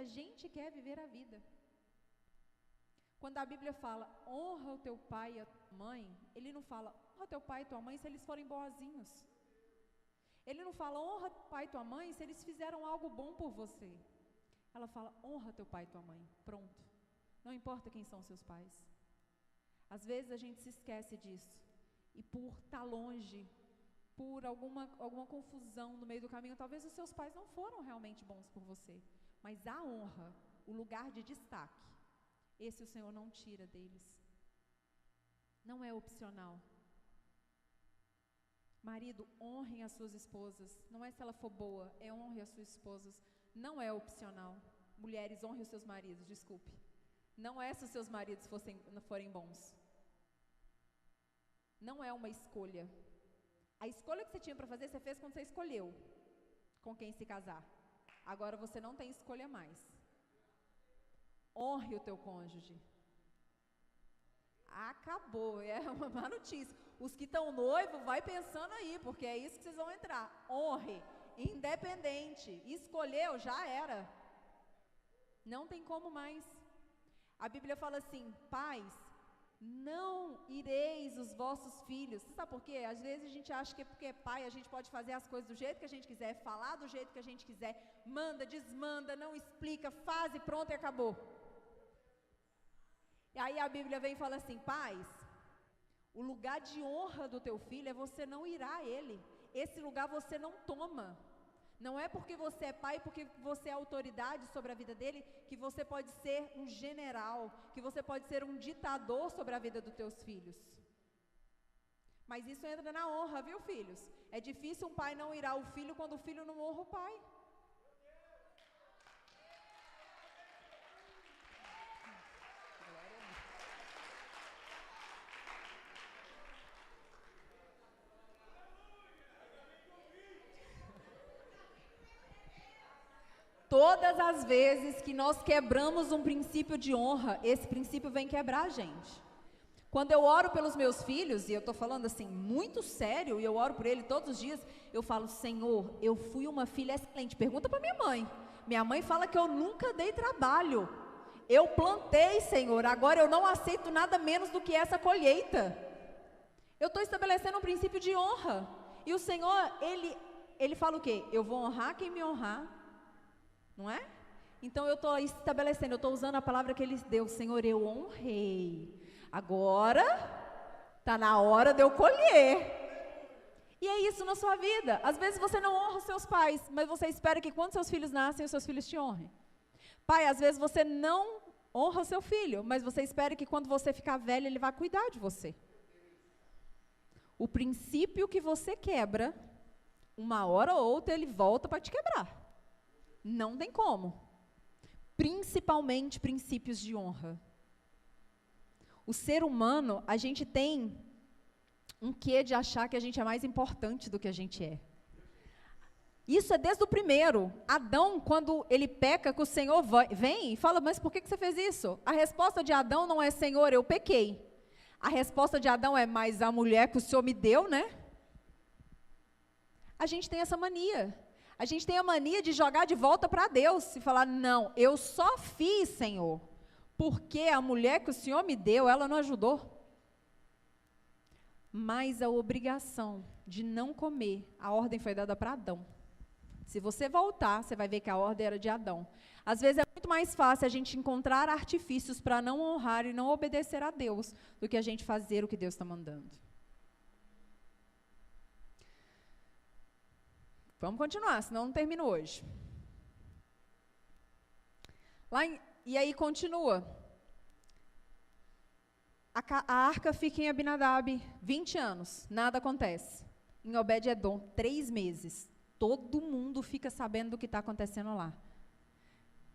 a gente quer viver a vida. Quando a Bíblia fala, honra o teu pai e a tua mãe, ele não fala, honra teu pai e tua mãe se eles forem boazinhos. Ele não fala, honra teu pai e tua mãe se eles fizeram algo bom por você. Ela fala, honra teu pai e tua mãe, pronto. Não importa quem são seus pais. Às vezes a gente se esquece disso. E por estar longe, por alguma confusão no meio do caminho, talvez os seus pais não foram realmente bons por você. Mas a honra, o lugar de destaque, esse o Senhor não tira deles. Não é opcional. Marido, honrem as suas esposas. Não é se ela for boa, é honre as suas esposas. Não é opcional. Mulheres, honrem os seus maridos, desculpe. Não é se os seus maridos forem bons. Não é uma escolha. A escolha que você tinha para fazer, você fez quando você escolheu com quem se casar. Agora você não tem escolha mais. Honre o teu cônjuge. Acabou, é uma má notícia. Os que estão noivos, vai pensando aí, porque é isso que vocês vão entrar. Honre, independente. Escolheu, já era. Não tem como mais. A Bíblia fala assim, pais, não ireis os vossos filhos. Você sabe por quê? Às vezes a gente acha que porque é pai, a gente pode fazer as coisas do jeito que a gente quiser, falar do jeito que a gente quiser, manda, desmanda, não explica, faz e pronto e acabou. E aí a Bíblia vem e fala assim, pais, o lugar de honra do teu filho é você não irar ele. Esse lugar você não toma. Não é porque você é pai, porque você é autoridade sobre a vida dele, que você pode ser um general, que você pode ser um ditador sobre a vida dos teus filhos. Mas isso entra na honra, viu, filhos? É difícil um pai não irar o filho quando o filho não honra o pai. Todas as vezes que nós quebramos um princípio de honra, esse princípio vem quebrar a gente. Quando eu oro pelos meus filhos, e eu estou falando assim, muito sério, e eu oro por ele todos os dias, eu falo, Senhor, eu fui uma filha excelente. Pergunta para minha mãe. Minha mãe fala que eu nunca dei trabalho. Eu plantei, Senhor, agora eu não aceito nada menos do que essa colheita. Eu estou estabelecendo um princípio de honra. E o Senhor, Ele fala o quê? Eu vou honrar quem me honrar. Não é? Então eu estou estabelecendo, eu estou usando a palavra que Ele deu. Senhor, eu honrei. Agora está na hora de eu colher. E é isso na sua vida. Às vezes você não honra os seus pais, mas você espera que quando seus filhos nascem, os seus filhos te honrem. Pai, às vezes você não honra o seu filho, mas você espera que quando você ficar velho, ele vai cuidar de você. O princípio que você quebra, uma hora ou outra ele volta para te quebrar. Não tem como. Principalmente princípios de honra. O ser humano, a gente tem um quê de achar que a gente é mais importante do que a gente é. Isso é desde o primeiro. Adão, quando ele peca, que o Senhor vem e fala, mas por que você fez isso? A resposta de Adão não é, Senhor, eu pequei. A resposta de Adão é, mas a mulher que o Senhor me deu, né? A gente tem essa mania. A gente tem a mania de jogar de volta para Deus e falar, não, eu só fiz, Senhor, porque a mulher que o Senhor me deu, ela não ajudou. Mas a obrigação de não comer, a ordem foi dada para Adão. Se você voltar, você vai ver que a ordem era de Adão. Às vezes é muito mais fácil a gente encontrar artifícios para não honrar e não obedecer a Deus, do que a gente fazer o que Deus está mandando. Vamos continuar, senão não termino hoje. E aí continua. A arca fica em Abinadab 20 anos, nada acontece. Em Obed-edom, 3 meses. Todo mundo fica sabendo do que está acontecendo lá.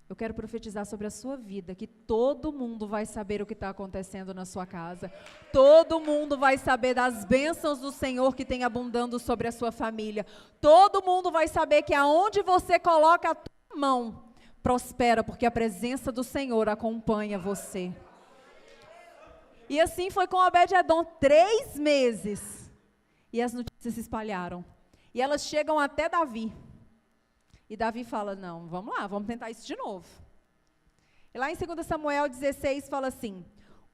Eu quero profetizar sobre a sua vida, que todo mundo vai saber o que está acontecendo na sua casa. Todo mundo vai saber das bênçãos do Senhor que tem abundando sobre a sua família. Todo mundo vai saber que aonde você coloca a tua mão, prospera, porque a presença do Senhor acompanha você. E assim foi com Obed-edom, 3 meses. E as notícias se espalharam. E elas chegam até Davi. E Davi fala, não, vamos lá, vamos tentar isso de novo. E lá em 2 Samuel 16 fala assim: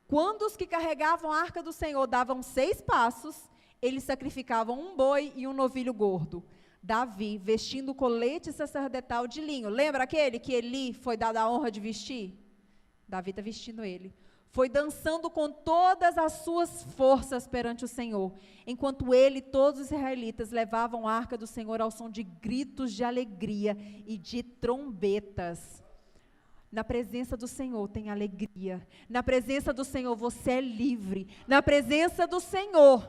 quando os que carregavam a arca do Senhor davam 6 passos, eles sacrificavam um boi e um novilho gordo. Davi, vestindo o colete sacerdotal de linho, lembra aquele que Eli foi dado a honra de vestir? Davi está vestindo ele. Foi dançando com todas as suas forças perante o Senhor, enquanto ele e todos os israelitas levavam a arca do Senhor ao som de gritos de alegria e de trombetas. Na presença do Senhor tem alegria, na presença do Senhor você é livre, na presença do Senhor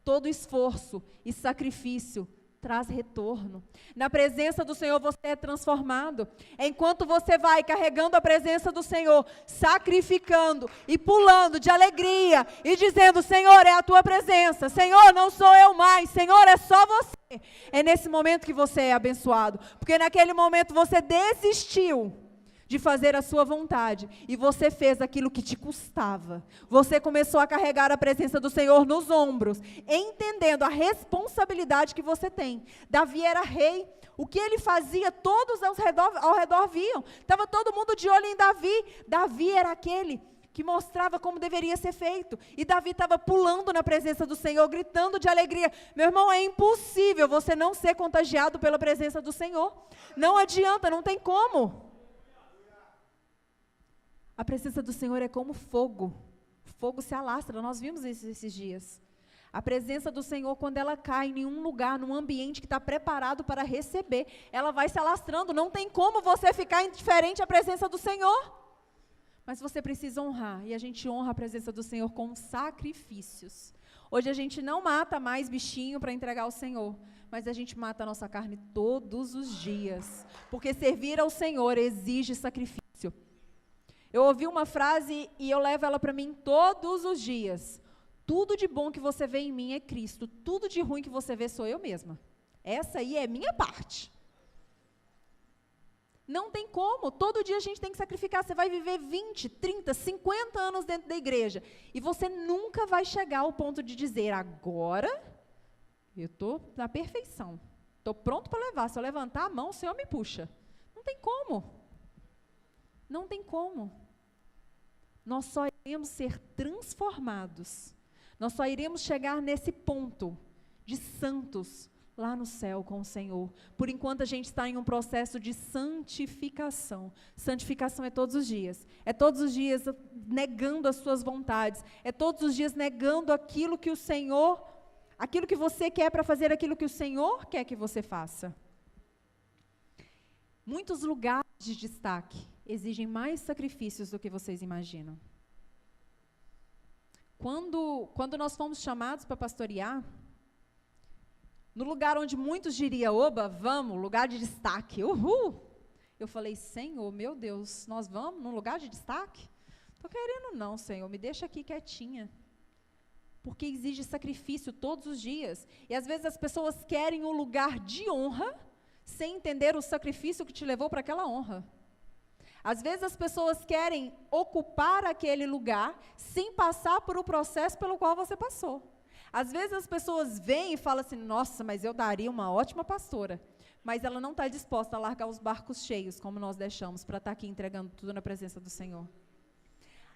todo esforço e sacrifício traz retorno. Na presença do Senhor você é transformado. Enquanto você vai carregando a presença do Senhor, sacrificando e pulando de alegria e dizendo: Senhor, é a tua presença, Senhor, não sou eu mais, Senhor, é só você. É nesse momento que você é abençoado, porque naquele momento você desistiu de fazer a sua vontade, e você fez aquilo que te custava. Você começou a carregar a presença do Senhor nos ombros, entendendo a responsabilidade que você tem. Davi era rei, o que ele fazia, todos ao redor viam, estava todo mundo de olho em Davi. Davi era aquele que mostrava como deveria ser feito, e Davi estava pulando na presença do Senhor, gritando de alegria. Meu irmão, é impossível você não ser contagiado pela presença do Senhor, não adianta, não tem como. A presença do Senhor é como fogo. Fogo se alastra, nós vimos isso esses dias. A presença do Senhor, quando ela cai em um lugar, num ambiente que está preparado para receber, ela vai se alastrando. Não tem como você ficar indiferente à presença do Senhor. Mas você precisa honrar, e a gente honra a presença do Senhor com sacrifícios. Hoje a gente não mata mais bichinho para entregar ao Senhor, mas a gente mata a nossa carne todos os dias. Porque servir ao Senhor exige sacrifício. Eu ouvi uma frase e eu levo ela para mim todos os dias. Tudo de bom que você vê em mim é Cristo. Tudo de ruim que você vê sou eu mesma. Essa aí é minha parte. Não tem como. Todo dia a gente tem que sacrificar. Você vai viver 20, 30, 50 anos dentro da igreja. E você nunca vai chegar ao ponto de dizer: agora eu estou na perfeição. Estou pronto para levar. Se eu levantar a mão, o Senhor me puxa. Não tem como. Não tem como. Nós só iremos ser transformados. Nós só iremos chegar nesse ponto de santos lá no céu com o Senhor. Por enquanto a gente está em um processo de santificação. Santificação é todos os dias. É todos os dias negando as suas vontades. É todos os dias negando aquilo que o Senhor, aquilo que você quer para fazer aquilo que o Senhor quer que você faça. Muitos lugares de destaque exigem mais sacrifícios do que vocês imaginam. Quando nós fomos chamados para pastorear, no lugar onde muitos diriam: oba, vamos, lugar de destaque, uhul. Eu falei: Senhor, meu Deus, nós vamos num lugar de destaque? Estou querendo não, Senhor, me deixa aqui quietinha. Porque exige sacrifício todos os dias. E às vezes as pessoas querem um lugar de honra, sem entender o sacrifício que te levou para aquela honra. Às vezes as pessoas querem ocupar aquele lugar sem passar por o processo pelo qual você passou. Às vezes as pessoas vêm e falam assim: nossa, mas eu daria uma ótima pastora. Mas ela não está disposta a largar os barcos cheios, como nós deixamos, para estar aqui entregando tudo na presença do Senhor.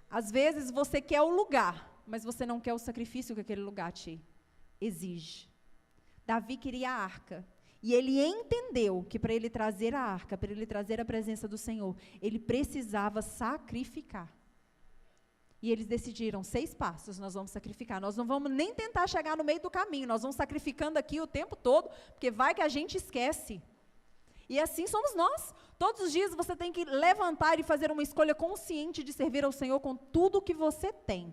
Às vezes você quer o lugar, mas você não quer o sacrifício que aquele lugar te exige. Davi queria a arca. E ele entendeu que para ele trazer a arca, para ele trazer a presença do Senhor, ele precisava sacrificar. E eles decidiram: 6 passos nós vamos sacrificar. Nós não vamos nem tentar chegar no meio do caminho, nós vamos sacrificando aqui o tempo todo, porque vai que a gente esquece. E assim somos nós. Todos os dias você tem que levantar e fazer uma escolha consciente de servir ao Senhor com tudo o que você tem.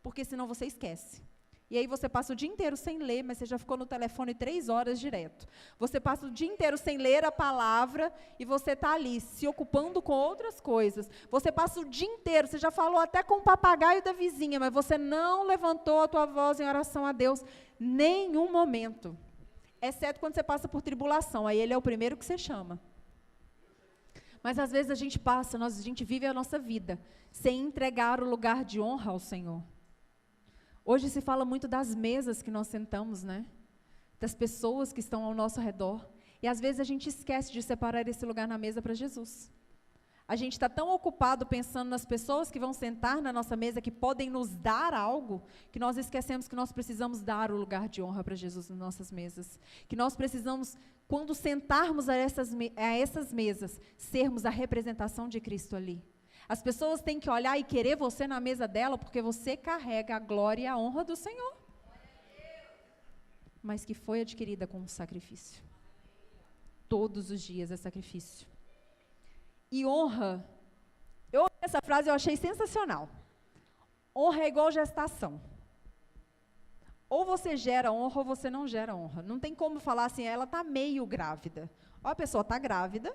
Porque senão você esquece. E aí você passa o dia inteiro sem ler, mas você já ficou no telefone 3 horas direto. Você passa o dia inteiro sem ler a palavra e você está ali se ocupando com outras coisas. Você passa o dia inteiro, você já falou até com o papagaio da vizinha, mas você não levantou a tua voz em oração a Deus nenhum momento. Exceto quando você passa por tribulação, aí Ele é o primeiro que você chama. Mas às vezes a gente vive a nossa vida sem entregar o lugar de honra ao Senhor. Hoje se fala muito das mesas que nós sentamos, né? Das pessoas que estão ao nosso redor. E às vezes a gente esquece de separar esse lugar na mesa para Jesus. A gente está tão ocupado pensando nas pessoas que vão sentar na nossa mesa, que podem nos dar algo, que nós esquecemos que nós precisamos dar o lugar de honra para Jesus nas nossas mesas. Que nós precisamos, quando sentarmos a essas mesas, sermos a representação de Cristo ali. As pessoas têm que olhar e querer você na mesa dela, porque você carrega a glória e a honra do Senhor. Mas que foi adquirida com um sacrifício. Todos os dias é sacrifício. E honra, eu ouvi essa frase, eu achei sensacional. Honra é igual gestação. Ou você gera honra ou você não gera honra. Não tem como falar assim, ela está meio grávida. Ou a pessoa está grávida,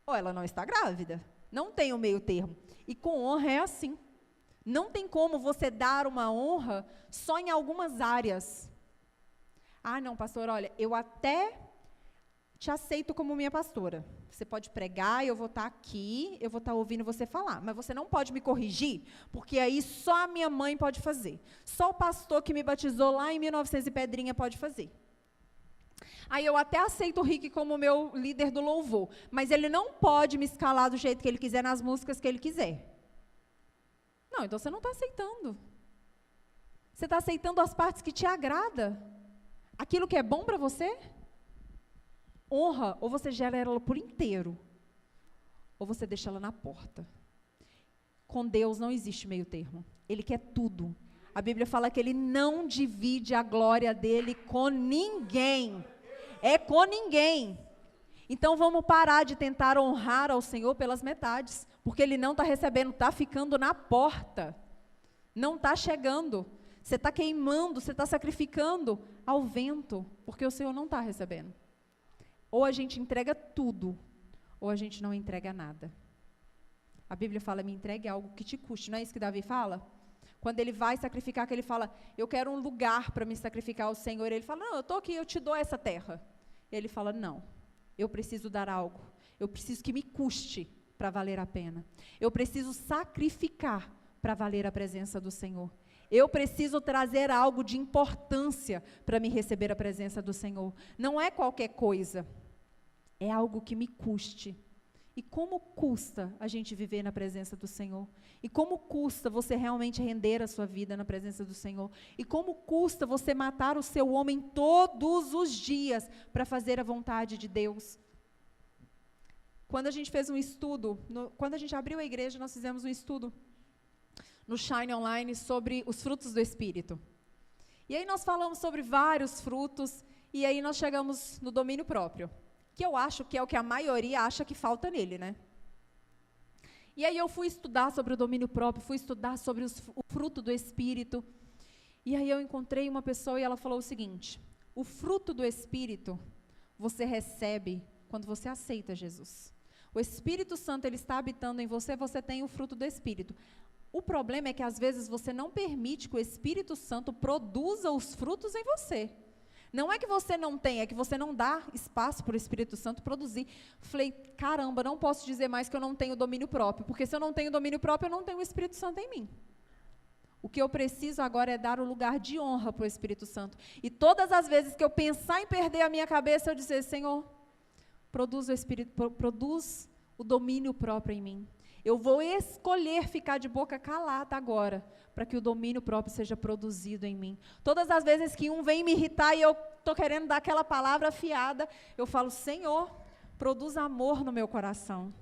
ou ela não está grávida. Não tem o meio termo. E com honra é assim. Não tem como você dar uma honra só em algumas áreas. Ah, não, pastor, olha, eu até te aceito como minha pastora. Você pode pregar, eu vou estar aqui, eu vou estar ouvindo você falar, mas você não pode me corrigir, porque aí só a minha mãe pode fazer. Só o pastor que me batizou lá em 1900 e pedrinha pode fazer. Aí eu até aceito o Rick como meu líder do louvor, mas ele não pode me escalar do jeito que ele quiser, nas músicas que ele quiser. Não, então você não está aceitando. Você está aceitando as partes que te agrada. Aquilo que é bom para você. Honra, ou você gera ela por inteiro, ou você deixa ela na porta. Com Deus não existe meio termo. Ele quer tudo. A Bíblia fala que Ele não divide a glória dEle com ninguém. É com ninguém. Então vamos parar de tentar honrar ao Senhor pelas metades, porque Ele não está recebendo, está ficando na porta. Não está chegando. Você está queimando, você está sacrificando ao vento, porque o Senhor não está recebendo. Ou a gente entrega tudo, ou a gente não entrega nada. A Bíblia fala, me entregue algo que te custe. Não é isso que Davi fala? Quando ele vai sacrificar, que ele fala, eu quero um lugar para me sacrificar ao Senhor. Ele fala, não, eu estou aqui, eu te dou essa terra. Ele fala, não, eu preciso dar algo. Eu preciso que me custe para valer a pena. Eu preciso sacrificar para valer a presença do Senhor. Eu preciso trazer algo de importância para me receber a presença do Senhor. Não é qualquer coisa. É algo que me custe. E como custa a gente viver na presença do Senhor? E como custa você realmente render a sua vida na presença do Senhor? E como custa você matar o seu homem todos os dias para fazer a vontade de Deus? Quando a gente fez um estudo, quando a gente abriu a igreja, nós fizemos um estudo no Shine Online sobre os frutos do Espírito. E aí nós falamos sobre vários frutos, e aí nós chegamos no domínio próprio, que eu acho que é o que a maioria acha que falta nele, né? E aí eu fui estudar sobre o domínio próprio, fui estudar sobre o fruto do Espírito, e aí eu encontrei uma pessoa e ela falou o seguinte, o fruto do Espírito você recebe quando você aceita Jesus. O Espírito Santo, ele está habitando em você, você tem o fruto do Espírito. O problema é que às vezes você não permite que o Espírito Santo produza os frutos em você. Não é que você não tem, é que você não dá espaço para o Espírito Santo produzir. Falei, caramba, não posso dizer mais que eu não tenho domínio próprio, porque se eu não tenho domínio próprio, eu não tenho o Espírito Santo em mim. O que eu preciso agora é dar o lugar de honra para o Espírito Santo. E todas as vezes que eu pensar em perder a minha cabeça, eu dizer, Senhor, produz o domínio próprio em mim. Eu vou escolher ficar de boca calada agora, para que o domínio próprio seja produzido em mim. Todas as vezes que um vem me irritar e eu estou querendo dar aquela palavra afiada, eu falo, Senhor, produz amor no meu coração.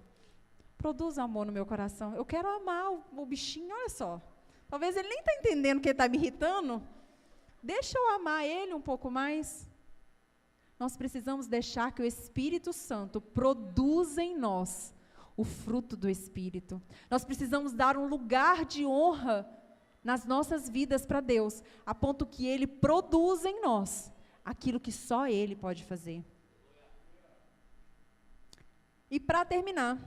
Produz amor no meu coração. Eu quero amar o bichinho, olha só. Talvez ele nem está entendendo que ele está me irritando. Deixa eu amar ele um pouco mais. Nós precisamos deixar que o Espírito Santo produza em nós o fruto do Espírito. Nós precisamos dar um lugar de honra nas nossas vidas para Deus, a ponto que Ele produza em nós aquilo que só Ele pode fazer. E para terminar,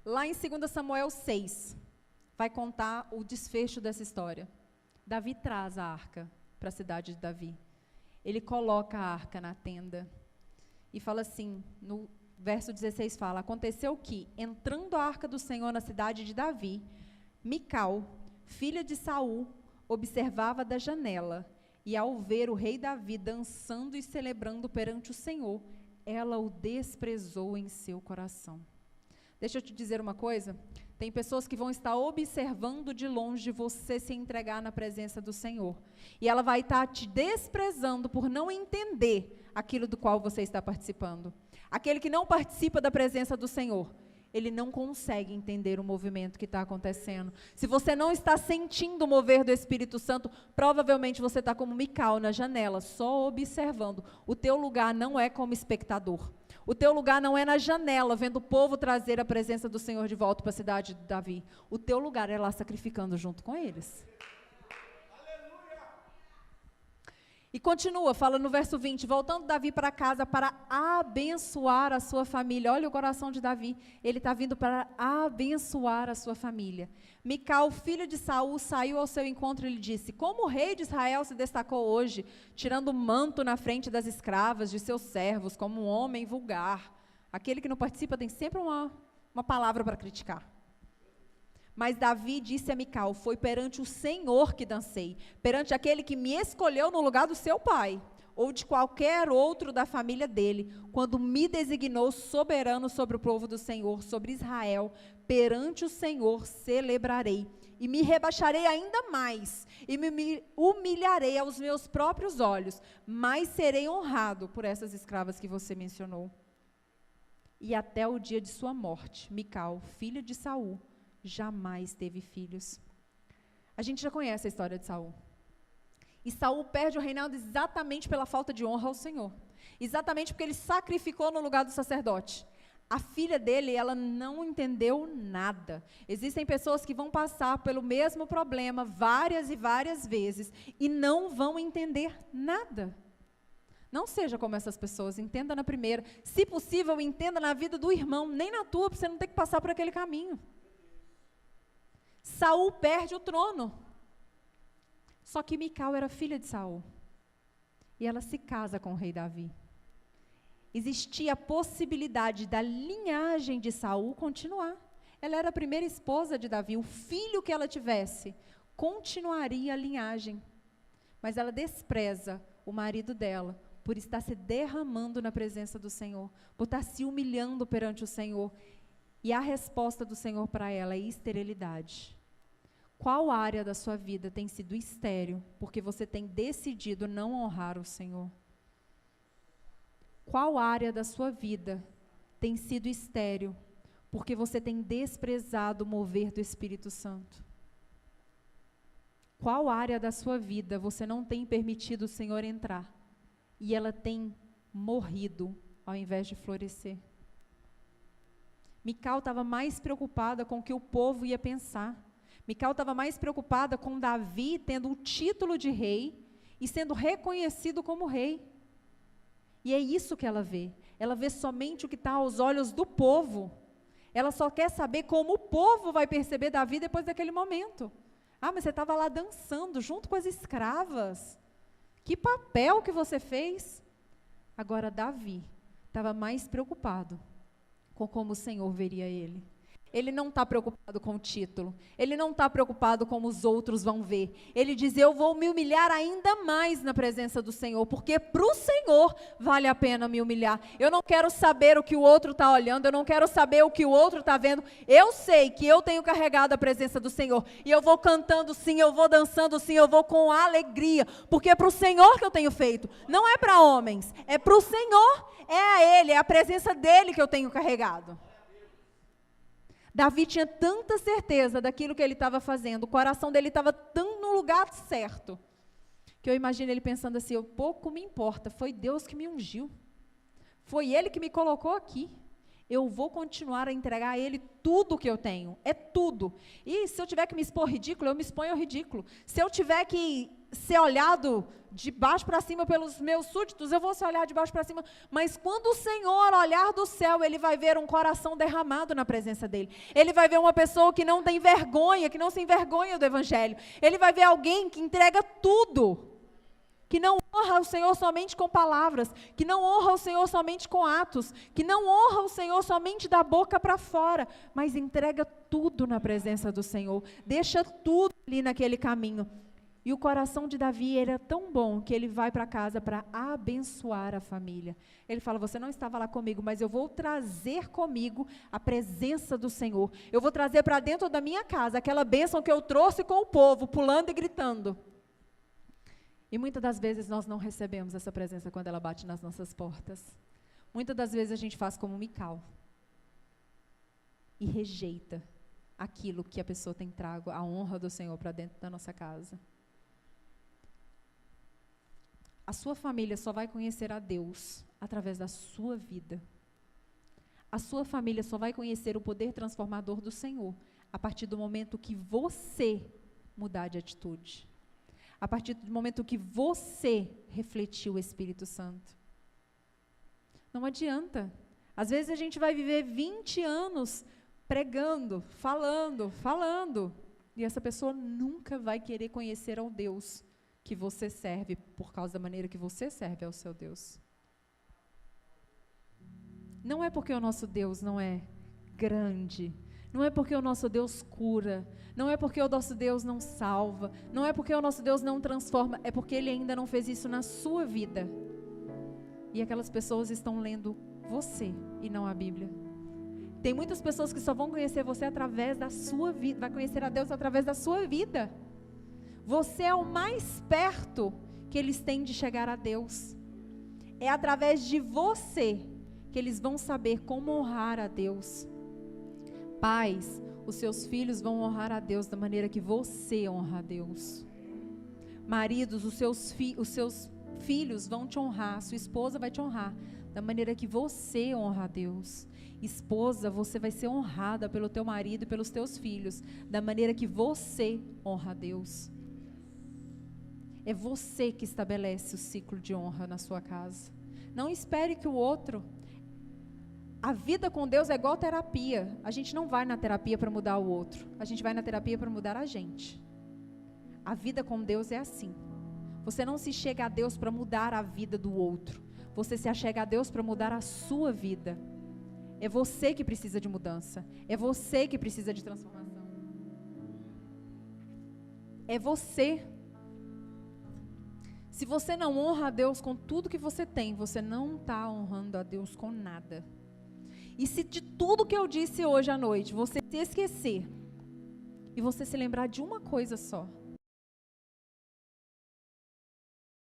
lá em 2 Samuel 6, vai contar o desfecho dessa história. Davi traz a arca para a cidade de Davi. Ele coloca a arca na tenda e fala assim, no verso 16 fala, aconteceu que, entrando a arca do Senhor na cidade de Davi, Mical, filha de Saul, observava da janela, e ao ver o rei Davi dançando e celebrando perante o Senhor, ela o desprezou em seu coração. Deixa eu te dizer uma coisa, tem pessoas que vão estar observando de longe você se entregar na presença do Senhor, e ela vai estar te desprezando por não entender aquilo do qual você está participando. Aquele que não participa da presença do Senhor, ele não consegue entender o movimento que está acontecendo. Se você não está sentindo o mover do Espírito Santo, provavelmente você está como Mical na janela, só observando. O teu lugar não é como espectador. O teu lugar não é na janela, vendo o povo trazer a presença do Senhor de volta para a cidade de Davi. O teu lugar é lá sacrificando junto com eles. E continua, fala no verso 20, voltando Davi para casa para abençoar a sua família. Olha o coração de Davi, ele está vindo para abençoar a sua família. Mical, filho de Saul, saiu ao seu encontro e lhe disse: como o rei de Israel se destacou hoje, tirando o manto na frente das escravas de seus servos, como um homem vulgar. Aquele que não participa tem sempre uma palavra para criticar. Mas Davi disse a Mical: foi perante o Senhor que dancei, perante aquele que me escolheu no lugar do seu pai, ou de qualquer outro da família dele, quando me designou soberano sobre o povo do Senhor, sobre Israel. Perante o Senhor celebrarei, e me rebaixarei ainda mais, e me humilharei aos meus próprios olhos, mas serei honrado por essas escravas que você mencionou. E até o dia de sua morte, Mical, filha de Saul, jamais teve filhos. A gente já conhece a história de Saul. E Saul perde o reinado exatamente pela falta de honra ao Senhor. Exatamente porque ele sacrificou no lugar do sacerdote. A filha dele, ela não entendeu nada. Existem pessoas que vão passar pelo mesmo problema várias e várias vezes e não vão entender nada. Não seja como essas pessoas, entenda na primeira. Se possível, entenda na vida do irmão, nem na tua, para você não ter que passar por aquele caminho. Saul perde o trono. Só que Mical era filha de Saul. E ela se casa com o rei Davi. Existia a possibilidade da linhagem de Saul continuar. Ela era a primeira esposa de Davi. O filho que ela tivesse continuaria a linhagem. Mas ela despreza o marido dela por estar se derramando na presença do Senhor, por estar se humilhando perante o Senhor. E a resposta do Senhor para ela é esterilidade. Qual área da sua vida tem sido estéril porque você tem decidido não honrar o Senhor? Qual área da sua vida tem sido estéril porque você tem desprezado o mover do Espírito Santo? Qual área da sua vida você não tem permitido o Senhor entrar e ela tem morrido ao invés de florescer? Mical estava mais preocupada com o que o povo ia pensar. Mical estava mais preocupada com Davi tendo o título de rei e sendo reconhecido como rei. E é isso que ela vê. Ela vê somente o que está aos olhos do povo. Ela só quer saber como o povo vai perceber Davi depois daquele momento. Ah, mas você estava lá dançando junto com as escravas. Que papel que você fez? Agora Davi estava mais preocupado com como o Senhor veria ele. Ele não está preocupado com o título. Ele não está preocupado como os outros vão ver. Ele diz: eu vou me humilhar ainda mais na presença do Senhor, porque para o Senhor vale a pena me humilhar. Eu não quero saber o que o outro está olhando, eu não quero saber o que o outro está vendo. Eu sei que eu tenho carregado a presença do Senhor, e eu vou cantando sim, eu vou dançando sim, eu vou com alegria, porque é para o Senhor que eu tenho feito. Não é para homens, é para o Senhor, é a Ele, é a presença dEle que eu tenho carregado. Davi tinha tanta certeza daquilo que ele estava fazendo, o coração dele estava tão no lugar certo, que eu imagino ele pensando assim: eu pouco me importa, foi Deus que me ungiu, foi Ele que me colocou aqui, eu vou continuar a entregar a Ele tudo o que eu tenho, é tudo. E se eu tiver que me expor ridículo, eu me exponho ao ridículo. Se eu tiver que ser olhado de baixo para cima pelos meus súditos, eu vou ser olhado de baixo para cima. Mas quando o Senhor olhar do céu, Ele vai ver um coração derramado na presença dEle. Ele vai ver uma pessoa que não tem vergonha, que não se envergonha do Evangelho. Ele vai ver alguém que entrega tudo, que não honra o Senhor somente com palavras, que não honra o Senhor somente com atos, que não honra o Senhor somente da boca para fora, mas entrega tudo na presença do Senhor, deixa tudo ali naquele caminho. E o coração de Davi era tão bom que ele vai para casa para abençoar a família. Ele fala, você não estava lá comigo, mas eu vou trazer comigo a presença do Senhor. Eu vou trazer para dentro da minha casa aquela bênção que eu trouxe com o povo, pulando e gritando. E muitas das vezes nós não recebemos essa presença quando ela bate nas nossas portas. Muitas das vezes a gente faz como Mical. E rejeita aquilo que a pessoa tem trago, a honra do Senhor para dentro da nossa casa. A sua família só vai conhecer a Deus através da sua vida. A sua família só vai conhecer o poder transformador do Senhor a partir do momento que você mudar de atitude. A partir do momento que você refletir o Espírito Santo. Não adianta. Às vezes a gente vai viver 20 anos pregando, falando, e essa pessoa nunca vai querer conhecer ao Deus que você serve, por causa da maneira que você serve ao seu Deus. Não é porque o nosso Deus não é grande, não é porque o nosso Deus cura, não é porque o nosso Deus não salva, não é porque o nosso Deus não transforma, é porque Ele ainda não fez isso na sua vida. E aquelas pessoas estão lendo você e não a Bíblia. Tem muitas pessoas que só vão conhecer você através da sua vida, vai conhecer a Deus através da sua vida. Você é o mais perto que eles têm de chegar a Deus. É através de você que eles vão saber como honrar a Deus. Pais, os seus filhos vão honrar a Deus da maneira que você honra a Deus. Maridos, os seus filhos vão te honrar, sua esposa vai te honrar da maneira que você honra a Deus. Esposa, você vai ser honrada pelo teu marido e pelos teus filhos da maneira que você honra a Deus. É você que estabelece o ciclo de honra na sua casa. Não espere que o outro... A vida com Deus é igual terapia. A gente não vai na terapia para mudar o outro. A gente vai na terapia para mudar a gente. A vida com Deus é assim. Você não se chega a Deus para mudar a vida do outro. Você se achega a Deus para mudar a sua vida. É você que precisa de mudança. É você que precisa de transformação. É você. Se você não honra a Deus com tudo que você tem, você não está honrando a Deus com nada. E se de tudo que eu disse hoje à noite, você se esquecer, e você se lembrar de uma coisa só,